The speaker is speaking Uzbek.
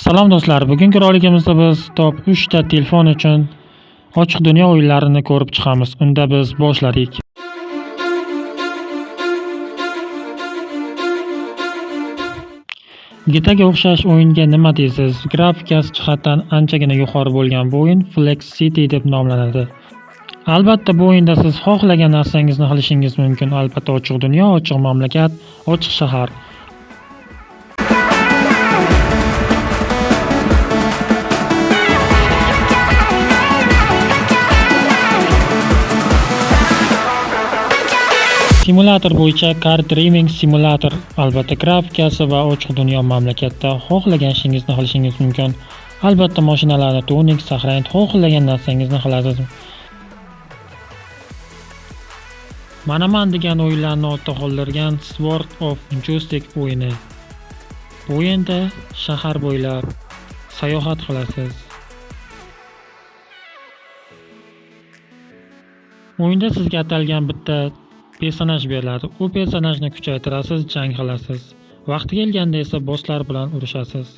Salom do'stlar, bugungi roligimizda biz top 3 ta telefon uchun ochiq dunyo o'yinlarini ko'rib chiqamiz. Unda biz boshladik. Gitaga o'xshash o'yinga nima deysiz? Grafikasi jihatdan anchagina yuqori bo'lgan bu o'yin Flex City deb nomlanadi. Albatta bu o'yinda siz xohlagan narsangizni qilishingiz mumkin. Albatta ochiq dunyo, ochiq mamlakat, ochiq shahar. Simulator bo'yicha Car Dreaming Simulator. Albatta grafikasi va ochiq dunyo mamlakatda xohlagan ishingizni qilishingiz mumkin. Albatta mashinalarni tuning, saqlang, xohlagan narsangizni qilasiz. Manaman degan o'yinlarni ortda qoldirgan Sword of Justice o'yini. Bu o'yinda shahar bo'ylab sayohat qilasiz. O'yinda sizga atalgan bitta personaj beriladi. U personajni kuchaytirasiz, jang qilasiz. Vaqti kelganda esa bosslar bilan urushasiz.